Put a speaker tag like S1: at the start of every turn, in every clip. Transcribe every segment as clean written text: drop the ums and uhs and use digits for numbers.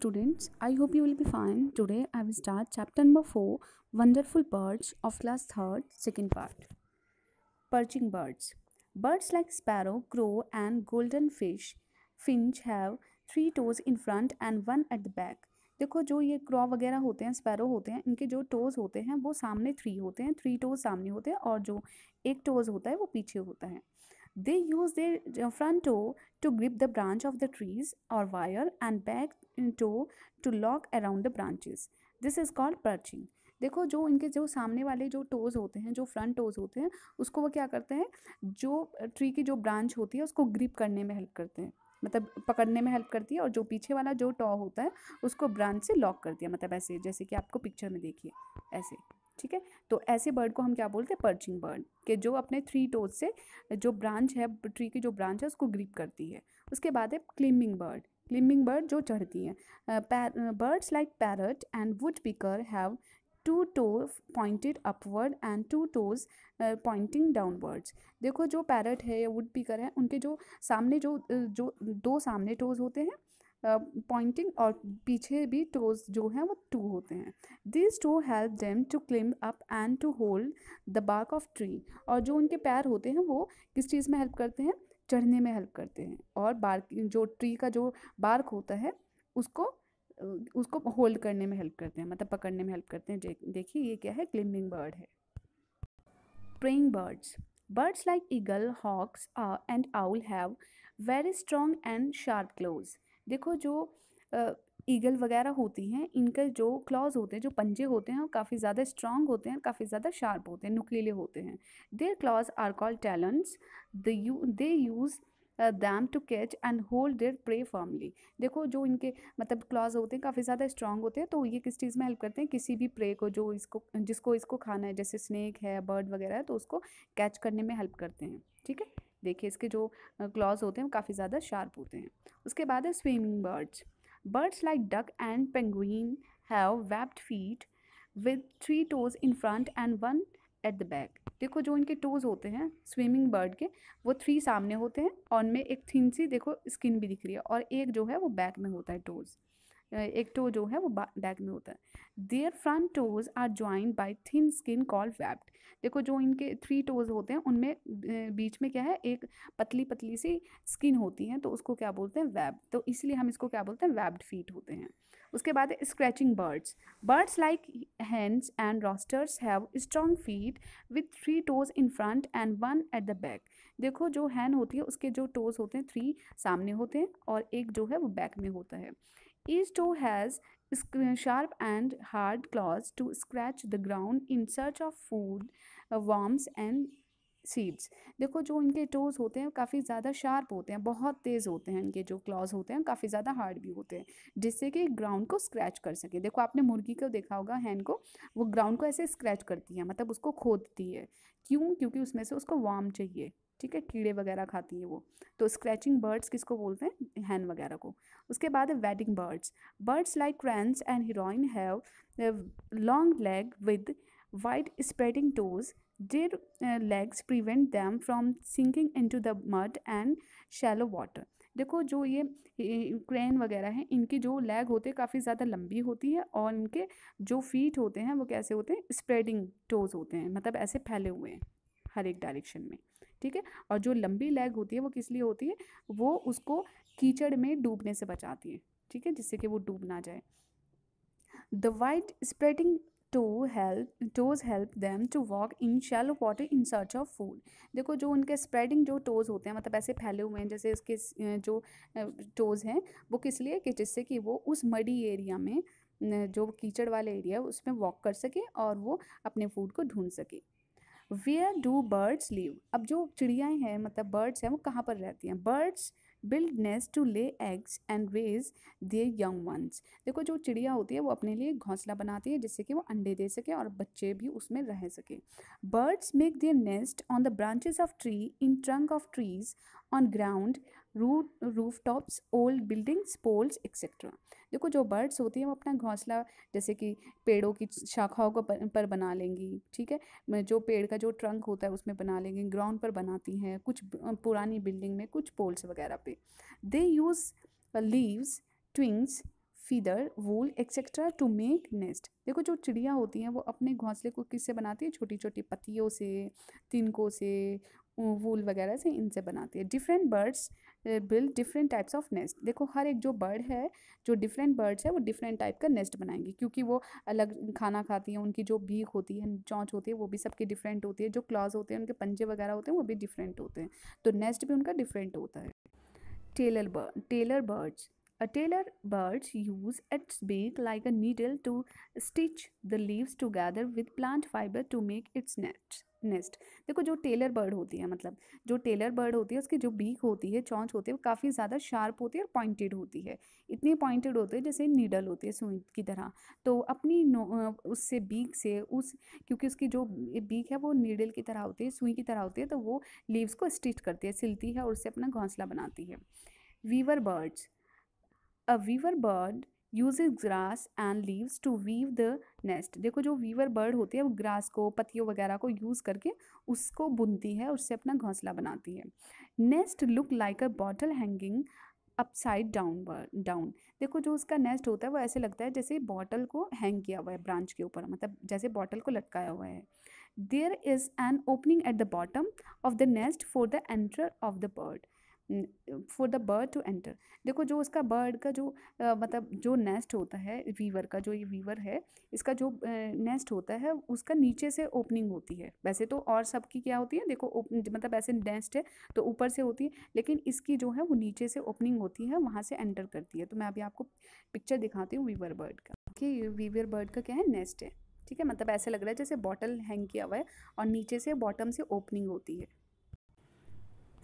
S1: students, I hope you will be fine. Today I will start chapter number 4, Wonderful Birds of class 3rd, second part. Perching birds. Birds like sparrow, crow and golden finch have 3 toes in front and 1 at the back. देखो जो ये क्रॉ वगैरह होते हैं, sparrow होते हैं, इनके जो टोज होते हैं वो सामने 3 होते हैं, 3 टोज सामने होते हैं और जो एक टोज होता है वो पीछे होता है. They use their front toe to grip the branch of the trees or wire and back toe to lock around the branches. This is called perching. देखो जो इनके जो सामने वाले जो टोज होते हैं, जो फ्रंट टोज होते हैं, उसको वो क्या करते हैं, जो ट्री की जो ब्रांच होती है उसको ग्रिप करने में हेल्प करते हैं, मतलब पकड़ने में हेल्प करती है. और जो पीछे वाला जो टॉ होता है उसको ब्रांच से लॉक करती है, मतलब ऐसे जैसे कि आपको पिक्चर में देखिए ऐसे. ठीक है, तो ऐसे बर्ड को हम क्या बोलते हैं, पर्चिंग बर्ड, के जो अपने 3 टोज से जो ब्रांच है, ट्री की जो ब्रांच है उसको ग्रिप करती है. उसके बाद है क्लिम्बिंग बर्ड. क्लिम्बिंग बर्ड जो चढ़ती है. Birds like parrot and would picker have 2 toes pointed upward and 2 toes pointing downwards. देखो जो पैरट है या वुड पिकर है, उनके जो सामने जो 2 सामने टोज होते हैं पॉइंटिंग, और पीछे भी टोज जो हैं वो 2 होते हैं. This to help them to climb up and to hold the bark of tree. और जो उनके पैर होते हैं वो किस चीज़ में हेल्प करते हैं, चढ़ने में हेल्प करते हैं, और बार्क जो ट्री का जो बार्क होता है उसको होल्ड करने में हेल्प करते हैं, मतलब पकड़ने में हेल्प करते हैं. देखिए ये क्या है, क्लिम्बिंग बर्ड है. Preying birds. Birds like eagle, hawks and owl have very strong and sharp claws. देखो जो ईगल वगैरह होती हैं, इनके जो क्लॉज होते हैं, जो पंजे होते हैं, वो काफ़ी ज़्यादा स्ट्रॉन्ग होते हैं, काफ़ी ज़्यादा शार्प होते हैं, नुकीले होते हैं. Their claws are called talons. They use them to catch and hold their prey firmly. देखो जो इनके मतलब क्लॉज होते हैं काफ़ी ज़्यादा स्ट्रॉन्ग होते हैं, तो ये किस चीज़ में हेल्प करते हैं, किसी भी प्रे को जो जिसको इसको खाना है, जैसे स्नेक है, बर्ड वगैरह है, तो उसको कैच करने में हेल्प करते हैं. ठीक है, देखिए इसके जो क्लॉज होते हैं वो काफ़ी ज़्यादा शार्प होते हैं. उसके बाद है swimming birds. Birds like duck and penguin have webbed feet with 3 toes in front and 1 at the back. देखो जो इनके टोज होते हैं स्विमिंग बर्ड के, वो 3 सामने होते हैं और उनमें एक थिन सी देखो स्किन भी दिख रही है, और एक जो है वो बैक में होता है टोज. एक टो जो है वो बैक में होता है. Their front toes are joined by thin skin called webbed. देखो जो इनके 3 टोज होते हैं उनमें बीच में क्या है, एक पतली पतली सी स्किन होती है, तो उसको क्या बोलते हैं, वेब. तो इसलिए हम इसको क्या बोलते हैं, वेब्ड फीट होते हैं. उसके बाद है scratching birds. Birds like hens and roosters have strong feet with 3 toes in front and 1 at the back. देखो जो हैन होती है उसके जो टोज होते हैं 3 सामने होते हैं और एक जो है वो बैक में होता है. Each toe has sharp and hard claws to scratch the ground in search of food, worms and seeds. देखो जो इनके टोज होते हैं काफ़ी ज़्यादा शार्प होते हैं, बहुत तेज़ होते हैं, इनके जो क्लॉज होते हैं काफ़ी ज़्यादा हार्ड भी होते हैं, जिससे कि ग्राउंड को स्क्रैच कर सके. देखो आपने मुर्गी को देखा होगा, हैन को, वो ग्राउंड को ऐसे स्क्रैच करती है, मतलब उसको खोदती है. क्यों? क्योंकि उसमें से उसको वार्म चाहिए. ठीक है, कीड़े वगैरह खाती है वो. तो स्क्रैचिंग बर्ड्स किसको बोलते हैं, हैन वगैरह को. उसके बाद है wedding birds. Birds like क्रैंस and heroine have long leg with wide spreading toes. Their legs prevent them from sinking into the mud and shallow water. देखो जो ये क्रेन वगैरह हैं, इनकी जो लेग होते हैं काफ़ी ज़्यादा लंबी होती है, और इनके जो फीट होते हैं वो कैसे होते हैं, स्प्रेडिंग टोज होते हैं, मतलब ऐसे फैले हुए हैं हर एक डायरेक्शन में. ठीक है, और जो लंबी लेग होती है वो किस लिए होती है, वो उसको कीचड़ में डूबने से बचाती है. ठीक है, जिससे कि वो डूब ना जाए. The wide spreading toes help them to walk in shallow water in search of food. देखो जो उनके स्प्रेडिंग जो टोज होते हैं, मतलब ऐसे फैले हुए हैं जैसे इसके जो टोज हैं, वो किस लिए, कि जिससे कि वो उस मडी एरिया में, जो कीचड़ वाले एरिया है उसमें वॉक कर सके और वो अपने फूड को ढूंढ सके. Where do birds live. अब जो चिड़ियाएँ हैं, मतलब बर्ड्स हैं, वो कहाँ पर रहती हैं. Birds build nest to lay eggs and raise their young ones. देखो जो चिड़िया होती है वो अपने लिए घोंसला बनाती है, जिससे कि वो अंडे दे सके और बच्चे भी उसमें रह सके. Birds make their nest on the branches of tree, in trunk of trees, on ground, roof tops, old buildings, poles etcetera. देखो जो बर्ड्स होती हैं वो अपना घोंसला जैसे कि पेड़ों की शाखाओं को पर बना लेंगी. ठीक है, जो पेड़ का जो ट्रंक होता है उसमें बना लेंगी, ग्राउंड पर बनाती हैं, कुछ पुरानी बिल्डिंग में, कुछ पोल्स वगैरह पे. They use leaves, twigs, feather, wool etcetera to make nest. देखो जो चिड़िया होती हैं वो अपने घोंसले को किससे बनाती है, छोटी छोटी पत्तियों से, तिनकों से, वूल वगैरह से, इनसे बनाती है। Different birds build different types of nest. देखो हर एक जो बर्ड है, जो डिफरेंट बर्ड्स है वो डिफरेंट टाइप का नेस्ट बनाएंगे, क्योंकि वो अलग खाना खाती हैं, उनकी जो बीक होती है, चोंच होती है, वो भी सबकी डिफरेंट होती है, जो क्लॉज होते हैं, उनके पंजे वगैरह होते हैं, वो भी डिफरेंट होते हैं, तो नेस्ट भी उनका डिफरेंट होता है। Tailor birds. A tailor bird use its beak like a needle to stitch the leaves together with plant fiber to make its nest. देखो जो टेलर बर्ड होती है, मतलब जो टेलर बर्ड होती है, उसकी जो बीक होती है, चोंच होती है, वो काफ़ी ज़्यादा शार्प होती है और पॉइंटेड होती है। इतनी पॉइंटेड होती है जैसे नीडल होती है सुई की तरह। तो अपनी उससे बीक से उस, क्योंकि उसकी जो बीक है वो नीडल की तरह होती है, सुई की तरह होती है, तो वो लीव्स को स्टिच करती है, सिलती है और उससे अपना घोंसला बनाती है। Weaver birds. A weaver bird uses grass and leaves to weave the nest. देखो जो वीवर बर्ड होती है वो ग्रास को, पत्तियों वगैरह को यूज़ करके उसको बुनती है, उससे अपना घोंसला बनाती है। नेस्ट लुक लाइक अ बॉटल हैंगिंग अपसाइड डाउन। देखो जो उसका नेस्ट होता है वो ऐसे लगता है जैसे बॉटल को हैंग किया हुआ है ब्रांच के ऊपर, मतलब जैसे बॉटल को लटकाया हुआ है। There is an opening at the bottom of the nest for the enter of the bird, for the bird to enter. देखो जो उसका बर्ड का जो मतलब जो नेस्ट होता है वीवर का, जो ये वीवर है, इसका जो नेस्ट होता है उसका नीचे से ओपनिंग होती है। वैसे तो और सबकी क्या होती है, देखो मतलब ऐसे नेस्ट है तो ऊपर से होती है, लेकिन इसकी जो है वो नीचे से ओपनिंग होती है, वहाँ से एंटर करती है। तो मैं अभी आपको पिक्चर दिखाती हूँ वीवर बर्ड का, कि वीवर बर्ड का क्या है, नेस्ट है। ठीक है, मतलब ऐसे लग रहा है जैसे बॉटल हैंग किया हुआ है और नीचे से बॉटम से ओपनिंग होती है।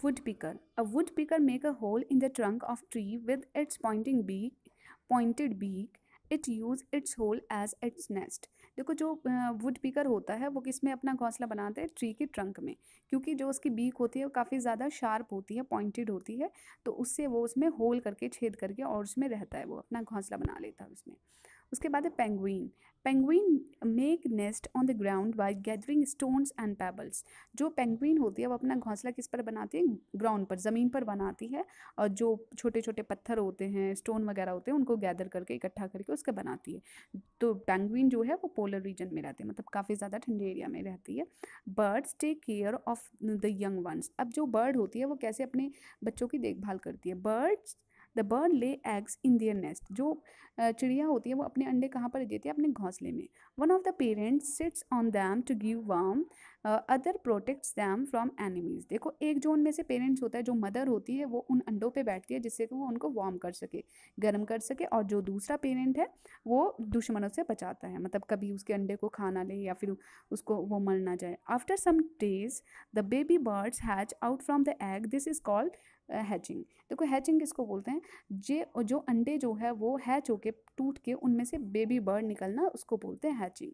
S1: Woodpecker. A woodpecker make a hole in the trunk of tree with its pointed beak. It use its hole as its nest. देखो जो वुडपीकर होता है वो किस में अपना घोंसला बनाता है, ट्री के ट्रंक में, क्योंकि जो उसकी बीक होती है वो काफ़ी ज़्यादा शार्प होती है, पॉइंटेड होती है, तो उससे वो उसमें होल करके, छेद करके और उसमें रहता है, वो अपना घोंसला बना लेता है उसमें। उसके बाद है penguin. Penguin make nest on the ground by gathering stones and pebbles. जो पेंगुइन होती है वो अपना घोंसला किस पर बनाती है, ग्राउंड पर, ज़मीन पर बनाती है, और जो छोटे छोटे पत्थर होते हैं, स्टोन वगैरह होते हैं, उनको गैदर करके, इकट्ठा करके उसका बनाती है। तो पेंगुइन जो है वो पोलर रीजन में रहती है, मतलब काफ़ी ज़्यादा ठंडे एरिया में रहती है। Birds take care of the young ones. अब जो बर्ड होती है वो कैसे अपने बच्चों की देखभाल करती है। The bird lay eggs in their nest. जो चिड़िया होती है वो अपने अंडे कहाँ पर देती है, अपने घोंसले में। One of the parents sits on them to give warm, other protects them from enemies. देखो एक जो उनमें से पेरेंट्स होता है, जो मदर होती है, वो उन अंडों पे बैठती है जिससे कि वो उनको वार्म कर सके, गर्म कर सके, और जो दूसरा पेरेंट है वो दुश्मनों से बचाता है, मतलब कभी उसके अंडे को खा ना ले या फिर उसको वो मर ना जाए। After some days the baby birds hatch out from the egg, this is called hatching. देखो हैचिंग किसको बोलते हैं, जो अंडे जो है वो हैच होके, टूट के उनमें से बेबी बर्ड निकलना, उसको बोलते हैं hatching.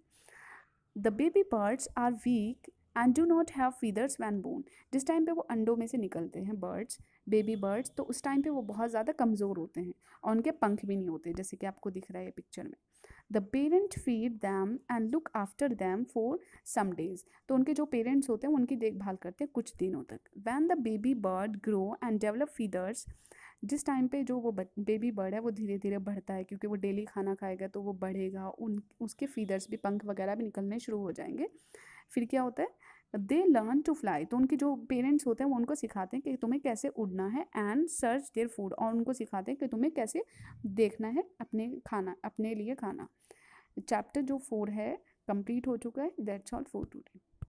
S1: The baby birds are weak and do not have feathers when born. जिस टाइम पे वो अंडों में से निकलते हैं बर्ड्स, बेबी बर्ड्स, तो उस टाइम पे वो बहुत ज़्यादा कमज़ोर होते हैं और उनके पंख भी नहीं होते, जैसे कि आपको दिख रहा है पिक्चर में। The parent feed them and look after them for some days. तो उनके जो पेरेंट्स होते हैं वो उनकी देखभाल करते हैं कुछ दिनों तक। When the baby bird grow and develop feathers, जिस टाइम पे जो वो बेबी बर्ड है वो धीरे धीरे बढ़ता है, क्योंकि वो डेली खाना खाएगा तो वो बढ़ेगा, उसके फीदर्स भी, पंख वगैरह भी निकलने शुरू हो जाएंगे। फिर क्या होता है, दे लर्न टू फ्लाई। तो उनके जो पेरेंट्स होते हैं वो उनको सिखाते हैं कि तुम्हें कैसे उड़ना है, एंड सर्च देयर फूड, और उनको सिखाते हैं कि तुम्हें कैसे देखना है अपने लिए खाना। चैप्टर जो 4 है कंप्लीट हो चुका है। That's all for today.